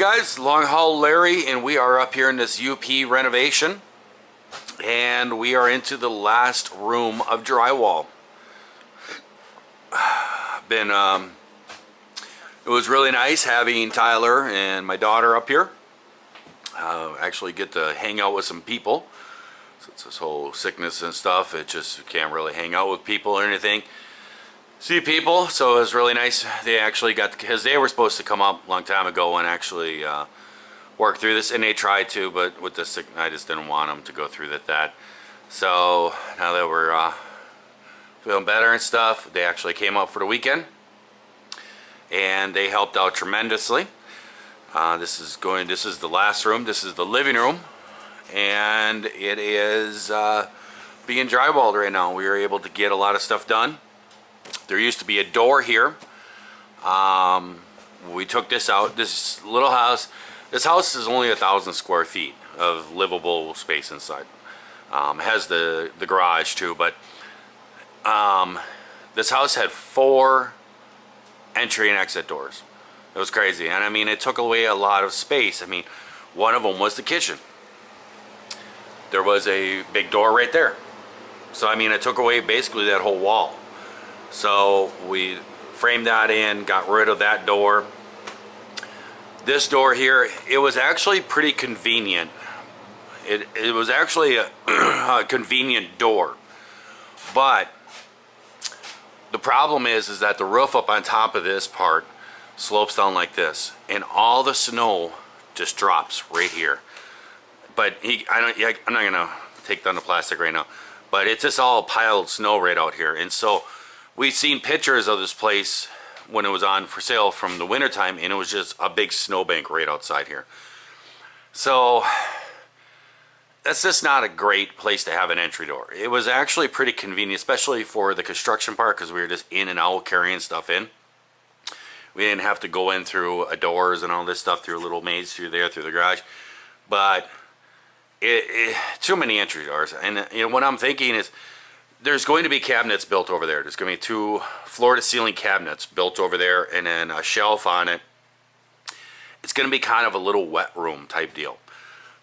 guys, LongHaul Larry, and we are up here in this Yooper Renovation, and we are into the last room of drywall. It was really nice having Tyler and my daughter up here. Actually get to hang out with some people. Since this whole sickness and stuff, it just can't really hang out with people or anything. See people, so it was really nice. They actually got, because they were supposed to come up a long time ago and actually work through this, and they tried to, but with this, I just didn't want them to go through that. So now that we're feeling better and stuff, they actually came up for the weekend, and they helped out tremendously. This is the last room. This is the living room, and it is being drywalled right now. We were able to get a lot of stuff done. There used to be a door here. We took this out. This little house. This house is only 1,000 square feet of livable space inside. It has the garage too, but this house had 4 entry and exit doors. It was crazy, and I mean, it took away a lot of space. I mean, one of them was the kitchen. There was a big door right there. So I mean, it took away basically that whole wall. So we framed that in, got rid of that door. This door here, it was actually pretty convenient. It was actually a convenient door. But the problem is that the roof up on top of this part slopes down like this, and all the snow just drops right here. But I'm not gonna take down the plastic right now, but it's just all piled snow right out here. And so we've seen pictures of this place when it was on for sale from the winter time, and it was just a big snowbank right outside here. So that's just not a great place to have an entry door. It was actually pretty convenient, especially for the construction part, because we were just in and out carrying stuff in. We didn't have to go in through doors and all this stuff, through a little maze through there, through the garage. But too many entry doors. And you know, what I'm thinking is, there's going to be cabinets built over there. There's going to be 2 floor-to-ceiling cabinets built over there, and then a shelf on it. It's going to be kind of a little wet room type deal.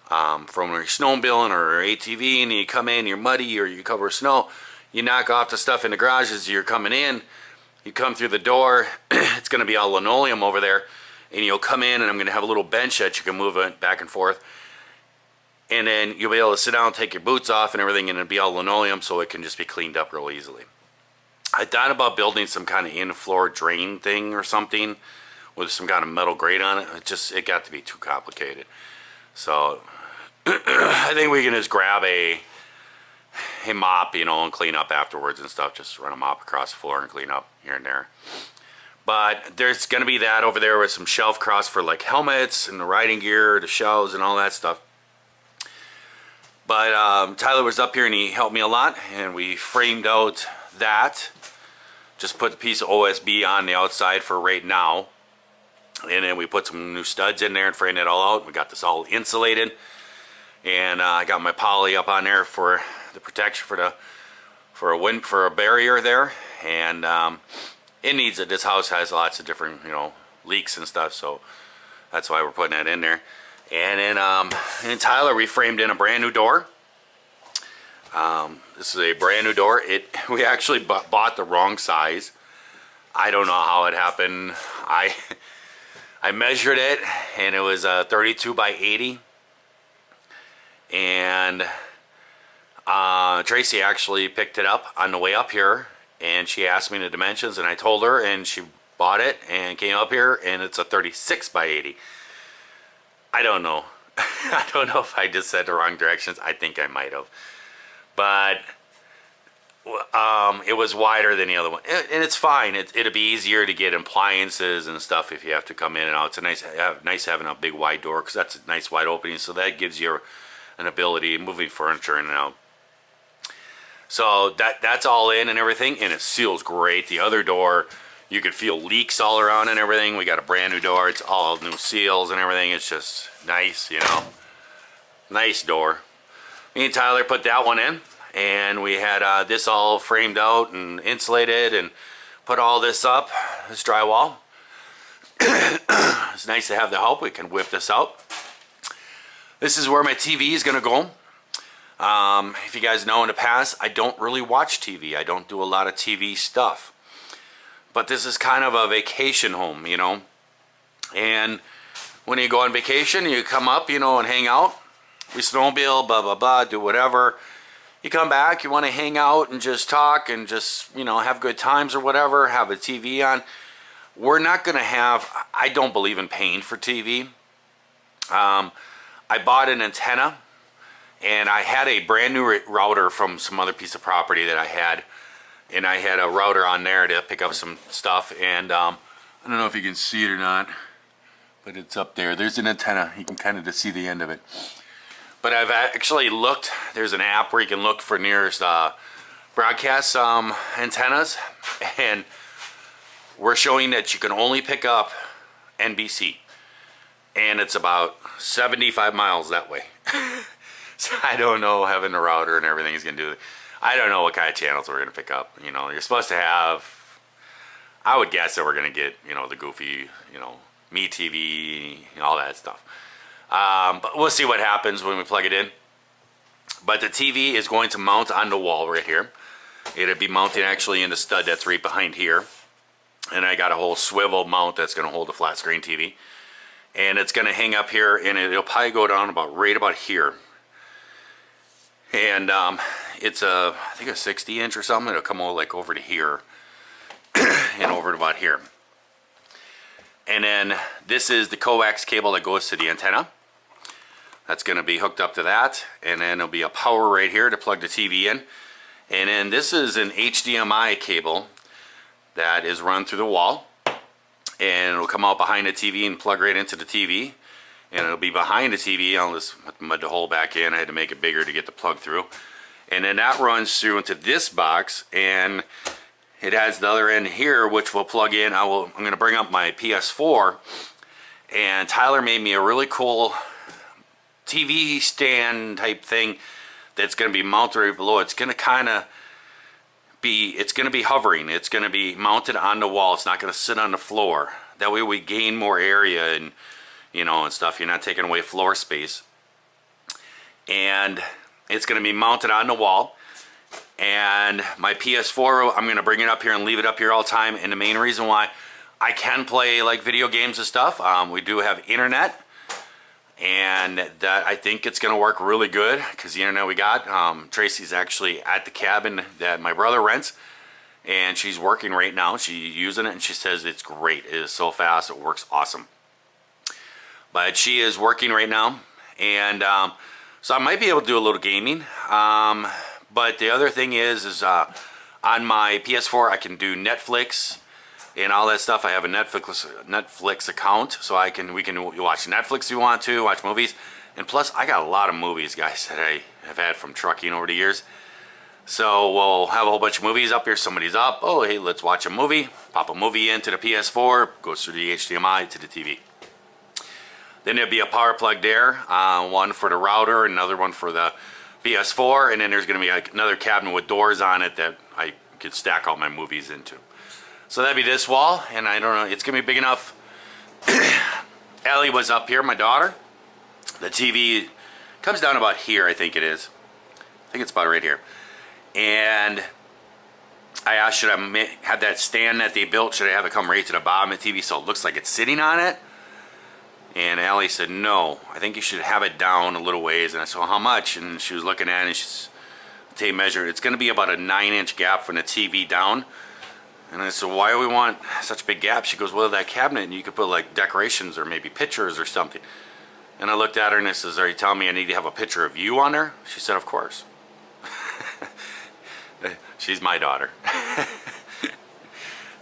From when you're snowmobiling or ATV and you come in, you're muddy or you cover snow, you knock off the stuff in the garage as you're coming in. You come through the door, it's going to be all linoleum over there, and you'll come in, and I'm going to have a little bench that you can move it back and forth. And then you'll be able to sit down, take your boots off and everything, and it'll be all linoleum, so it can just be cleaned up real easily. I thought about building some kind of in-floor drain thing or something with some kind of metal grate on it. It got to be too complicated. So I think we can just grab a mop, you know, and clean up afterwards and stuff. Just run a mop across the floor and clean up here and there. But there's going to be that over there with some shelf cross for like helmets and the riding gear, the shelves and all that stuff. But Tyler was up here and he helped me a lot, and we framed out that. Just put the piece of OSB on the outside for right now. And then we put some new studs in there and framed it all out. We got this all insulated. And I got my poly up on there for the protection for a barrier there. And it needs it. This house has lots of different, you know, leaks and stuff, so that's why we're putting that in there. And then Tyler, we framed in a brand new door. This is a brand new door. We actually bought the wrong size. I don't know how it happened. I measured it, and it was 32 by 80. And Tracy actually picked it up on the way up here, and she asked me the dimensions, and I told her, and she bought it and came up here, and it's a 36 by 80. I don't know. I don't know if I just said the wrong directions. I think I might have. But it was wider than the other one. And it's fine. It'll be easier to get appliances and stuff if you have to come in and out. It's nice having a big wide door, because that's a nice wide opening. So that gives you an ability moving furniture in and out. So that's all in and everything. And it seals great. The other door, you could feel leaks all around and everything. We got a brand new door. It's all new seals and everything. It's just nice, you know. Nice door. Me and Tyler put that one in, and we had this all framed out and insulated and put all this up, this drywall. it's nice to have the help. We can whip this out. This is where my TV is going to go. If you guys know in the past, I don't really watch TV. I don't do a lot of TV stuff. But this is kind of a vacation home, you know. And when you go on vacation, you come up, you know, and hang out. We snowmobile, blah, blah, blah, do whatever. You come back, you want to hang out and just talk and just, you know, have good times or whatever, have a TV on. We're not going to have, I don't believe in paying for TV. I bought an antenna, and I had a brand new router from some other piece of property that I had, and I had a router on there to pick up some stuff, and I don't know if you can see it or not, but it's up there. There's an antenna. You can kind of just see the end of it. But I've actually looked, there's an app where you can look for nearest broadcast antennas, and we're showing that you can only pick up NBC, and it's about 75 miles that way. So I don't know, having a router and everything is going to do. I don't know what kind of channels we're going to pick up. You know, you're supposed to have, I would guess that we're going to get, you know, the goofy, you know, Me TV, all that stuff. But we'll see what happens when we plug it in. But the TV is going to mount on the wall right here. It'll be mounted actually in the stud that's right behind here. And I got a whole swivel mount that's going to hold a flat screen TV. And it's going to hang up here, and it'll probably go down about right about here. And it's a, I think a 60 inch or something. It'll come all like over to here and over to about here. And then this is the coax cable that goes to the antenna. That's going to be hooked up to that. And then there'll be a power right here to plug the TV in. And then this is an HDMI cable that is run through the wall. And it'll come out behind the TV and plug right into the TV. And it'll be behind the TV. I'll just mud the hole back in. I had to make it bigger to get the plug through. And then that runs through into this box. And it has the other end here, which will plug in. I'm going to bring up my PS4. And Tyler made me a really cool TV stand type thing that's going to be mounted right below. It's going to kind of be, it's going to be hovering. It's going to be mounted on the wall. It's not going to sit on the floor. That way we gain more area and, you know, and stuff. You're not taking away floor space. And it's going to be mounted on the wall. And my PS4, I'm going to bring it up here and leave it up here all the time. And the main reason why I can play like video games and stuff, we do have internet. And that I think it's going to work really good because the internet we got, Tracy's actually at the cabin that my brother rents, and she's working right now. She's using it, and she says it's great. It is so fast. It works awesome. But she is working right now, and so I might be able to do a little gaming. But the other thing is on my PS4 I can do Netflix and all that stuff. I have a Netflix account, so we can watch Netflix if you want to, watch movies. And plus, I got a lot of movies, guys, that I have had from trucking over the years. So we'll have a whole bunch of movies up here. Somebody's up. Oh, hey, let's watch a movie. Pop a movie into the PS4. Goes through the HDMI to the TV. Then there'll be a power plug there. One for the router, another one for the PS4. And then there's going to be another cabinet with doors on it that I could stack all my movies into. So that'd be this wall, and I don't know, it's gonna be big enough. Ellie was up here, my daughter. The TV comes down about here, I think it is. I think it's about right here. And I asked, should I have that stand that they built, should I have it come right to the bottom of the TV so it looks like it's sitting on it? And Ellie said, no, I think you should have it down a little ways. And I said, well, how much? And she was looking at it, and she's tape measure. It's gonna be about a 9-inch gap from the TV down. And I said, why do we want such a big gap? She goes, well, that cabinet, and you could put like decorations or maybe pictures or something. And I looked at her and I says, are you telling me I need to have a picture of you on there? She said, of course. She's my daughter.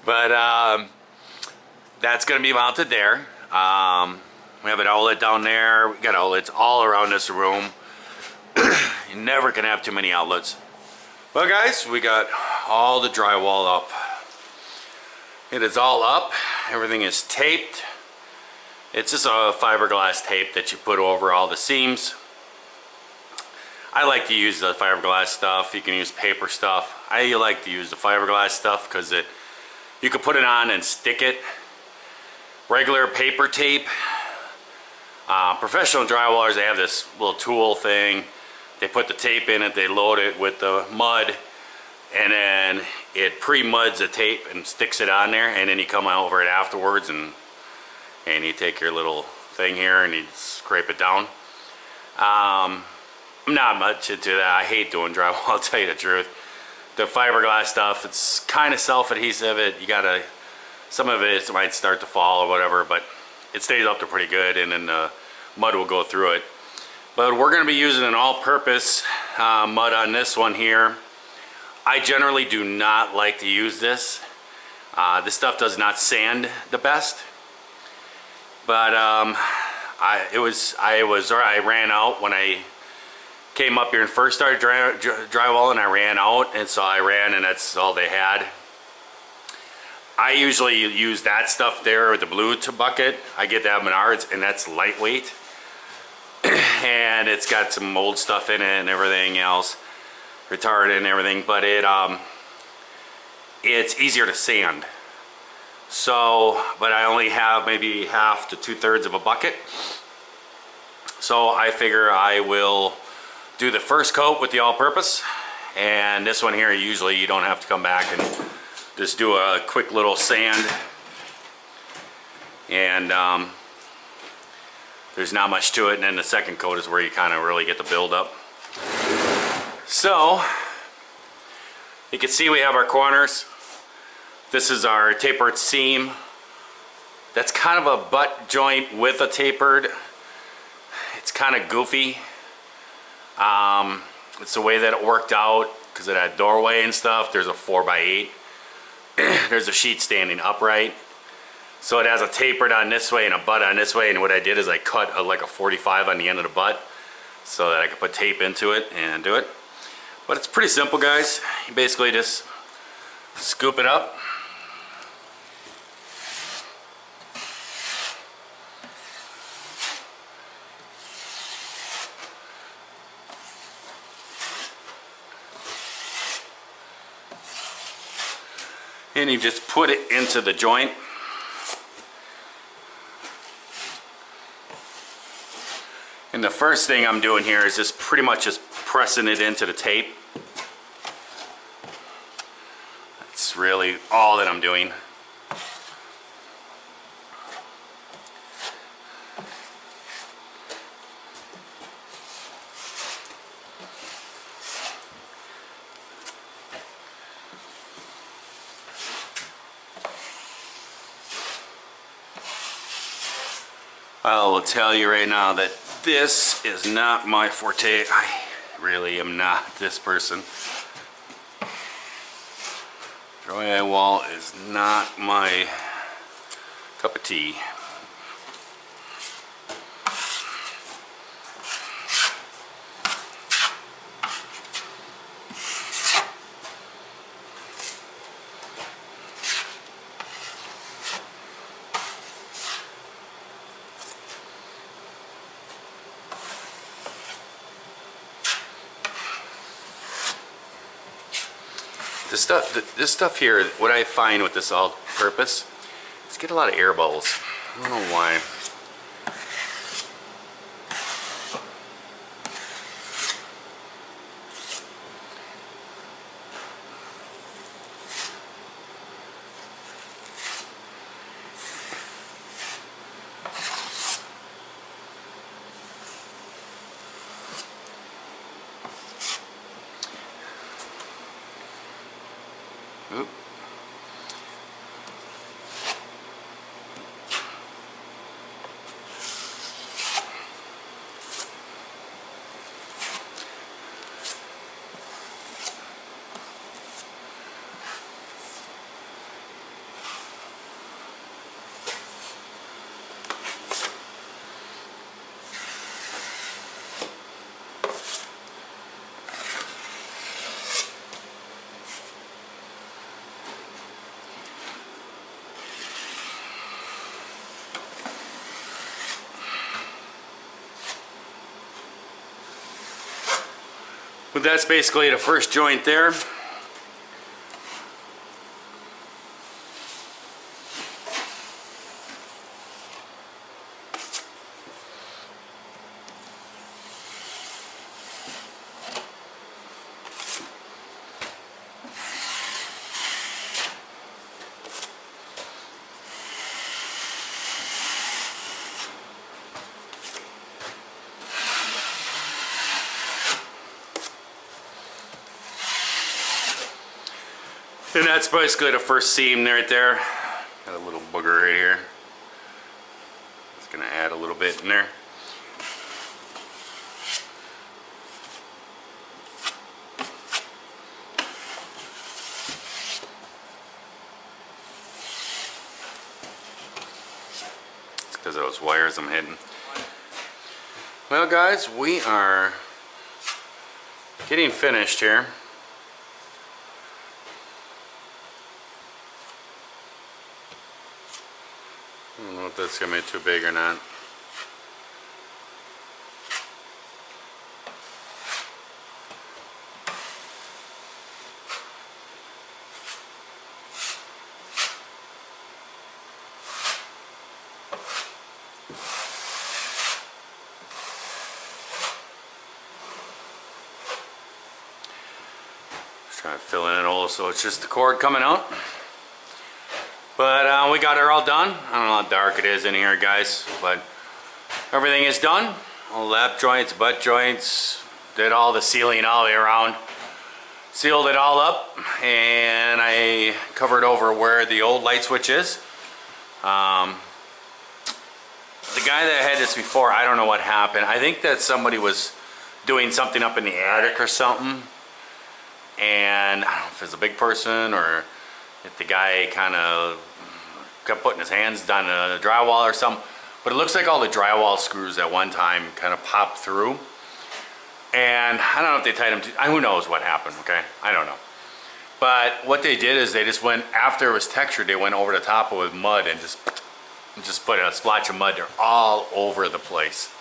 But that's going to be mounted there. We have an outlet down there. We got outlets all around this room. You're never going to have too many outlets. Well, guys, we got all the drywall up. It is all up. Everything is taped. It's just a fiberglass tape that you put over all the seams. I like to use the fiberglass stuff. You can use paper stuff. I like to use the fiberglass stuff because you can put it on and stick it. regular paper tape. Professional drywallers, they have this little tool thing. They put the tape in it, they load it with the mud, and then it pre-muds the tape and sticks it on there, and then you come over it afterwards and you take your little thing here and you scrape it down. I'm not much into that. I hate doing drywall, I'll tell you the truth. The fiberglass stuff, it's kind of self-adhesive. Some of it might start to fall or whatever, but it stays up there pretty good, and then the mud will go through it. But we're going to be using an all-purpose mud on this one here. I generally do not like to use this. This stuff does not sand the best. But I ran out when I came up here and first started drywalling. I ran out, and so I ran, and that's all they had. I usually use that stuff there with the blue bucket. I get that at Menards, and that's lightweight. And it's got some mold stuff in it and everything else, retardant and everything, but it's easier to sand. So, but I only have maybe half to 2/3 of a bucket. So I figure I will do the first coat with the all-purpose, and this one here, usually you don't have to come back and just do a quick little sand, and there's not much to it. And then the second coat is where you kind of really get the build up. So you can see we have our corners. This is our tapered seam. That's kind of a butt joint with a tapered. It's kind of goofy. It's the way that it worked out because of that doorway and stuff. There's a 4x8. There's a sheet standing upright. So it has a tapered on this way and a butt on this way, and what I did is I cut like a 45 on the end of the butt so that I could put tape into it and do it. But it's pretty simple, guys. You basically just scoop it up. And you just put it into the joint. And the first thing I'm doing here is just pretty much just pressing it into the tape. That's really all that I'm doing. I will tell you right now that this is not my forte. I really am not this person. Drywall is not my cup of tea. This stuff here, what I find with this all-purpose, is get a lot of air bubbles. I don't know why. Oop. But that's basically the first joint there. And that's basically the first seam right there. Got a little booger right here. Just gonna add a little bit in there. It's because of those wires I'm hitting. Well guys, we are getting finished here. I don't know if that's gonna be too big or not. Just trying to fill in it all so it's just the cord coming out. But we got it all done. I don't know how dark it is in here, guys, but everything is done. All lap joints, butt joints, did all the sealing all the way around. Sealed it all up, and I covered over where the old light switch is. The guy that had this before, I don't know what happened. I think that somebody was doing something up in the attic or something. And I don't know if it's a big person or if the guy kind of kept putting his hands down the drywall or something. But it looks like all the drywall screws at one time kind of popped through. And I don't know if they tied them to, who knows what happened, okay? I don't know. But what they did is they just went, after it was textured, they went over the top of it with mud and just put a splotch of mud there all over the place.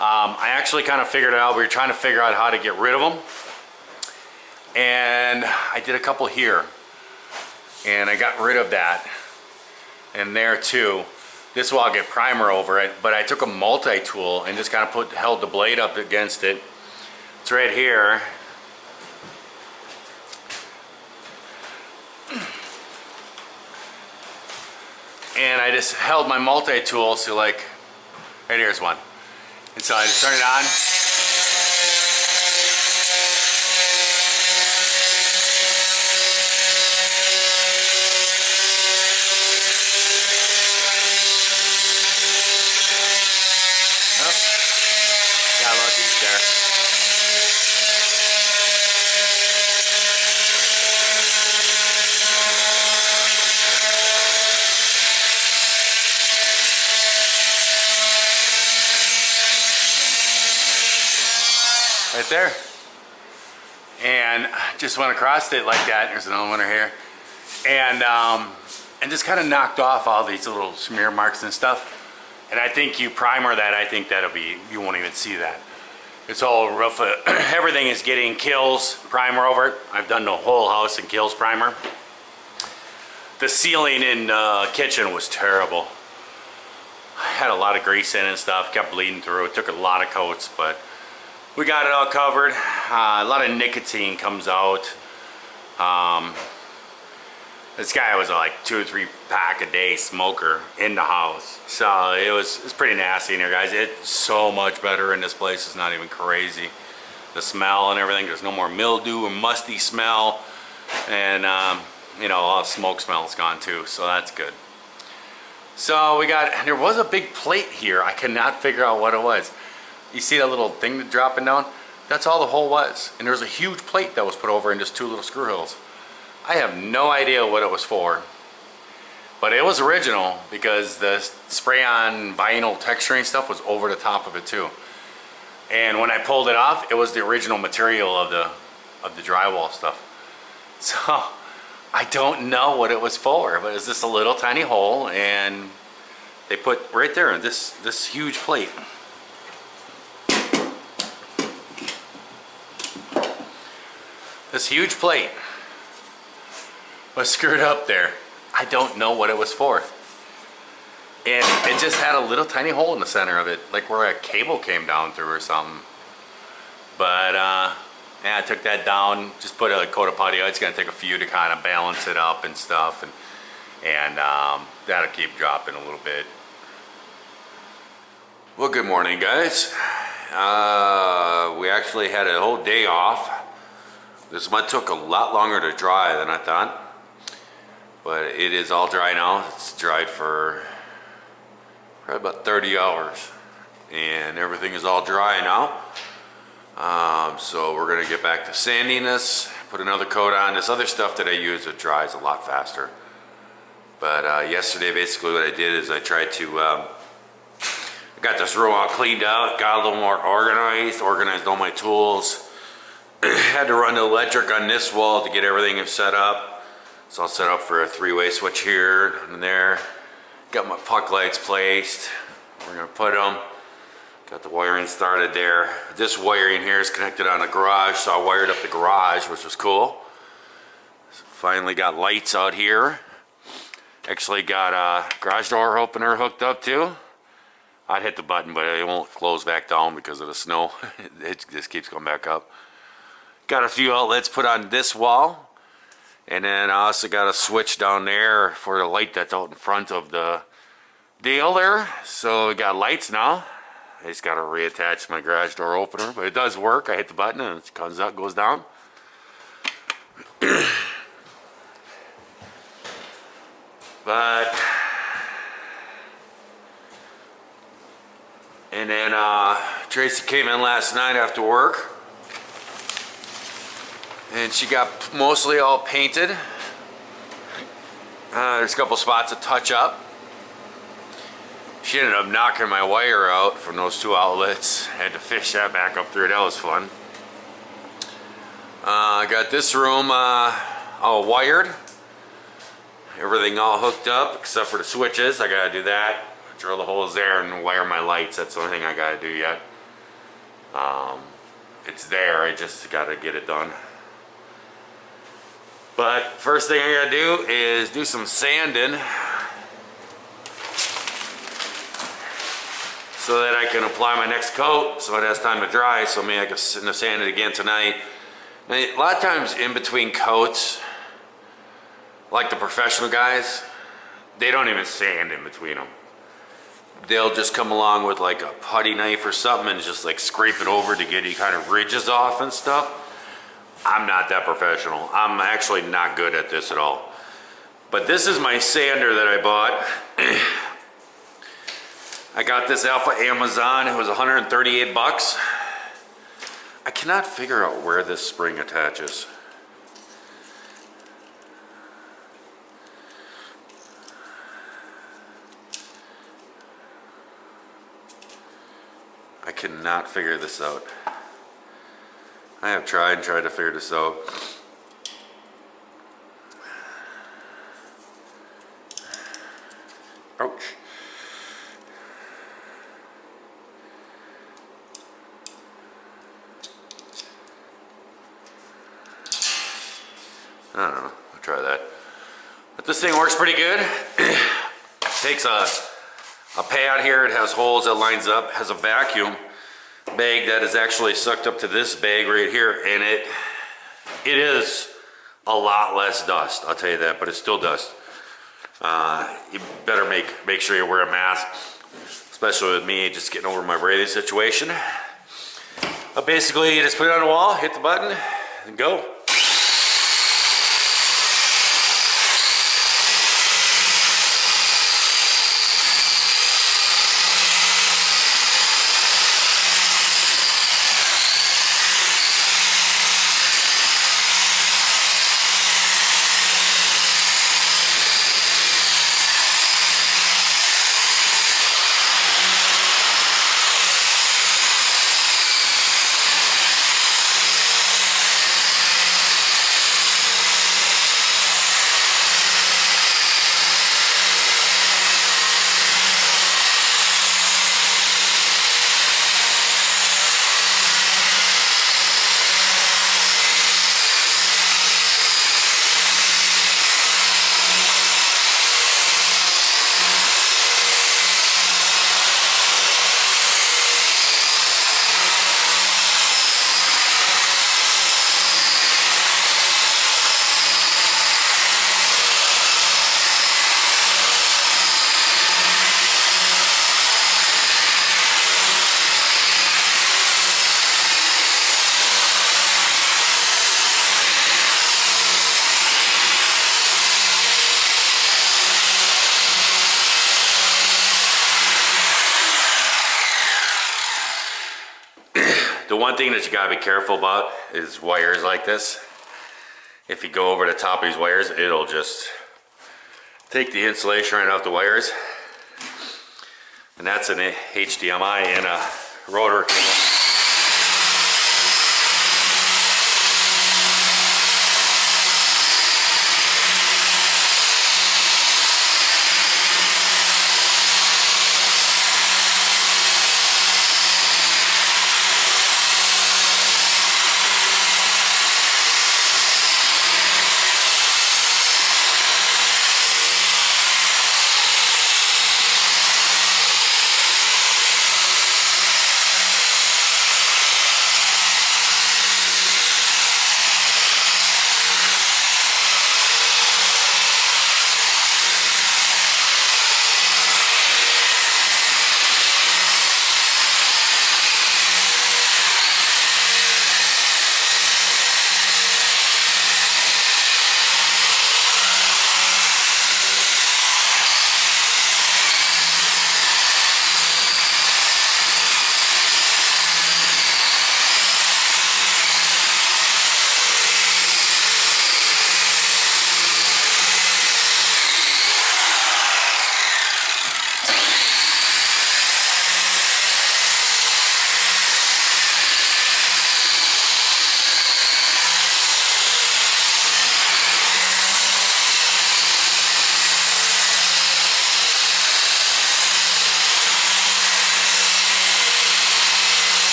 I actually kind of figured it out. We were trying to figure out how to get rid of them. And I did a couple here. And I got rid of that. And there too. This will all get primer over it, but I took a multi-tool and just kind of held the blade up against it. It's right here. And I just held my multi-tool, so like, right here's one. And so I just turn it on. Right there, and just went across it like that. There's another one right here, and just kind of knocked off all these little smear marks and stuff. And I think you primer that, I think that'll be, you won't even see that. It's all rough. Everything is getting Kills primer over it. I've done the whole house in Kills primer. The ceiling in the kitchen was terrible. I had a lot of grease in and stuff, kept bleeding through. It took a lot of coats, but we got it all covered. A lot of nicotine comes out. This guy was like 2 or 3 pack a day smoker in the house. So it's pretty nasty in here, guys. It's so much better in this place. It's not even crazy. The smell and everything, there's no more mildew or musty smell. And you know, all the smoke smell is gone too, so that's good. So there was a big plate here. I cannot figure out what it was. You see that little thing dropping down? That's all the hole was. And there's a huge plate that was put over in just 2 little screw holes. I have no idea what it was for. But it was original because the spray-on vinyl texturing stuff was over the top of it too. And when I pulled it off, it was the original material of the drywall stuff. So I don't know what it was for, but it's just a little tiny hole, and they put right there this huge plate. This huge plate was screwed up there. I don't know what it was for. And it just had a little tiny hole in the center of it, like where a cable came down through or something. But yeah, I took that down, just put a coat of putty. It's gonna take a few to kind of balance it up and stuff, and that'll keep dropping a little bit. Well, good morning, guys. We actually had a whole day off. This mud took a lot longer to dry than I thought. But it is all dry now. It's dried for probably about 30 hours. And everything is all dry now. So we're gonna get back to sanding this, put another coat on. This other stuff that I use, it dries a lot faster. But yesterday, basically what I did is I tried to, I got this room all cleaned out, got a little more organized all my tools. Had to run the electric on this wall to get everything set up. It's all set up for a 3-way switch here and there. Got my puck lights placed. We're gonna put them. Got the wiring started there. This wiring here is connected on the garage, so I wired up the garage, which was cool. Finally got lights out here. Actually got a garage door opener hooked up too. I'd hit the button, but it won't close back down because of the snow. It just keeps going back up. Got a few outlets put on this wall. And then I also got a switch down there for the light that's out in front of the deal there. So we got lights now. I just got to reattach my garage door opener, but it does work. I hit the button and it comes up, goes down. But, and then Tracy came in last night after work, and she got mostly all painted. There's a couple spots to touch up. She ended up knocking my wire out from those 2 outlets. Had to fish that back up through. That was fun. I got this room all wired. Everything all hooked up except for the switches. I gotta do that. Drill the holes there and wire my lights. That's the only thing I gotta do yet. It's there. I just gotta get it done. But first thing I gotta do is do some sanding, so that I can apply my next coat so it has time to dry, so maybe I can sand it again tonight. Now, a lot of times in between coats, like the professional guys, they don't even sand in between them. They'll just come along with like a putty knife or something and just like scrape it over to get any kind of ridges off and stuff. I'm not that professional. I'm actually not good at this at all. But this is my sander that I bought. I got this off of Amazon. It was 138 bucks. I cannot figure out where this spring attaches. I cannot figure this out. I have tried to figure this out. Ouch. I don't know, I'll try that. But this thing works pretty good. Takes a pad here, it has holes that lines up, has a vacuum bag that is actually sucked up to this bag right here, and it is a lot less dust, I'll tell you that, but it's still dust. You better make sure you wear a mask, especially with me just getting over my breathing situation. But basically, you just put it on the wall, hit the button, and go. The one thing that you gotta be careful about is wires like this. If you go over the top of these wires, it'll just take the insulation right off the wires. And that's an HDMI and a rotor cable.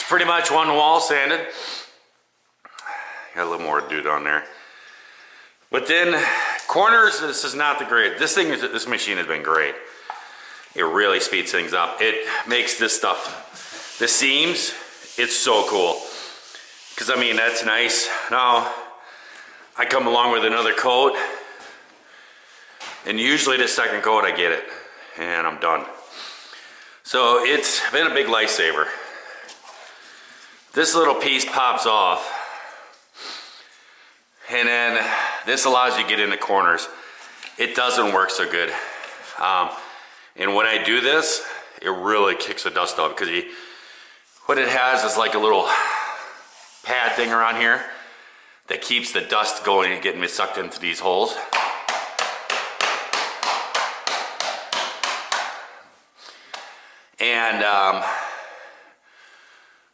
Pretty much one wall sanded. Got a little more to do down there. But then corners, this is not the great. This machine has been great. It really speeds things up. It makes this stuff, the seams, it's so cool. Because I mean, that's nice. Now, I come along with another coat, and usually the second coat I get it, and I'm done. So it's been a big lifesaver. This little piece pops off, and then this allows you to get into corners. It doesn't work so good. And when I do this, it really kicks the dust off, because what it has is like a little pad thing around here that keeps the dust going and getting sucked into these holes. And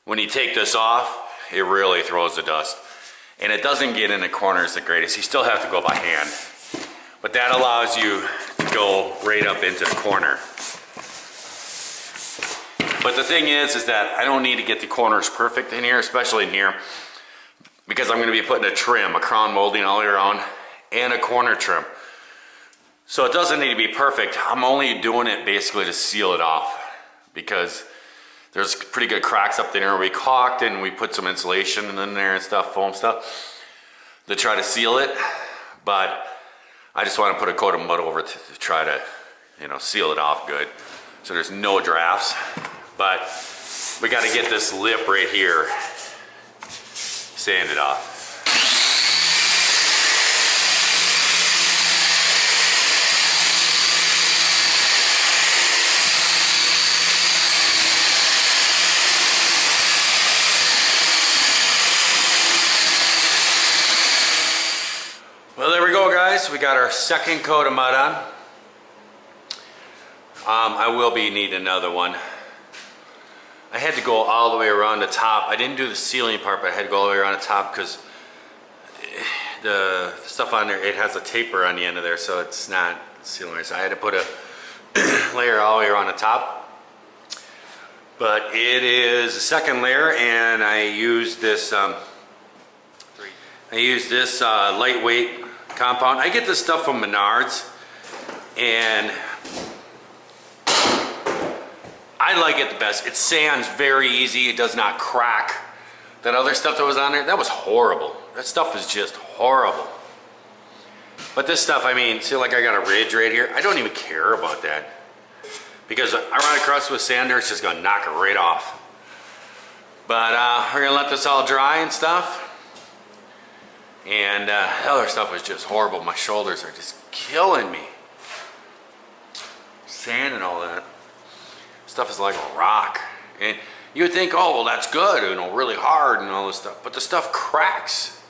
when you take this off, it really throws the dust. And it doesn't get in the corners the greatest. You still have to go by hand. But that allows you to go right up into the corner. But the thing is that I don't need to get the corners perfect in here, especially in here, because I'm going to be putting a trim, a crown molding all the way around, and a corner trim. So it doesn't need to be perfect. I'm only doing it basically to seal it off, because there's pretty good cracks up there. We caulked and we put some insulation in there and stuff, foam stuff, to try to seal it. But I just want to put a coat of mud over it to try to, seal it off good, so there's no drafts. But we got to get this lip right here sanded off. Well, there we go, guys. We got our second coat of mud on. I will be needing another one. I had to go all the way around the top. I didn't do the ceiling part, but I had to go all the way around the top because the stuff on there, it has a taper on the end of there, so it's not sealing. So I had to put a layer all the way around the top. But it is a second layer, and I used this lightweight compound. I get this stuff from Menards, and I like it the best. It sands very easy. It does not crack. That other stuff that was on there, that was horrible. That stuff is just horrible. But this stuff, I mean, see, like I got a ridge right here. I don't even care about that. Because I run across with sander, it's just gonna knock it right off. But we're gonna let this all dry and stuff. And the other stuff was just horrible. My shoulders are just killing me. Sand and all that. Stuff is like a rock. And you would think, oh, well, that's good, you know, really hard and all this stuff. But the stuff cracks.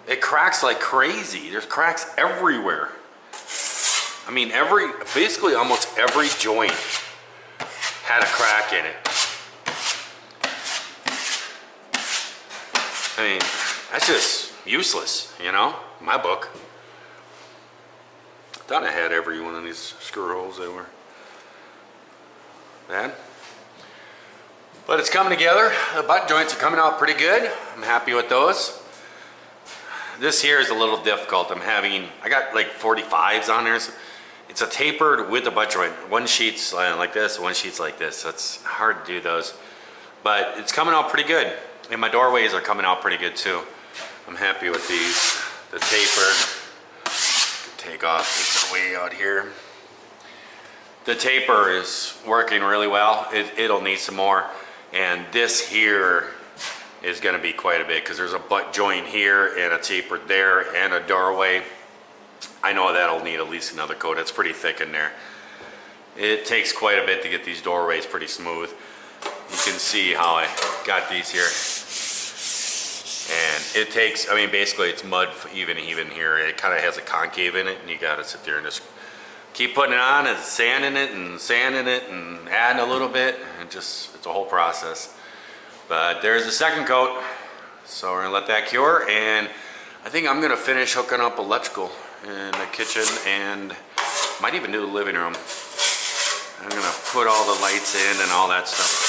It cracks like crazy. There's cracks everywhere. I mean, basically almost every joint had a crack in it. I mean, that's just useless, you know, in my book. I thought I had every one of these screw holes that were bad. But it's coming together. The butt joints are coming out pretty good. I'm happy with those. This here is a little difficult. I got like 45s on there. So it's a tapered with the butt joint. One sheet's like this, one sheet's like this. So it's hard to do those. But it's coming out pretty good. And my doorways are coming out pretty good too. I'm happy with these. The taper, take off this way out here. The taper is working really well. It'll need some more. And this here is gonna be quite a bit because there's a butt joint here and a taper there and a doorway. I know that'll need at least another coat. It's pretty thick in there. It takes quite a bit to get these doorways pretty smooth. You can see how I got these here. And it takes, I mean, basically it's mud even here. It kind of has a concave in it and you gotta sit there and just keep putting it on and sanding it and adding a little bit. And just, it's a whole process. But there's the second coat. So we're gonna let that cure. And I think I'm gonna finish hooking up electrical in the kitchen and might even do the living room. I'm gonna put all the lights in and all that stuff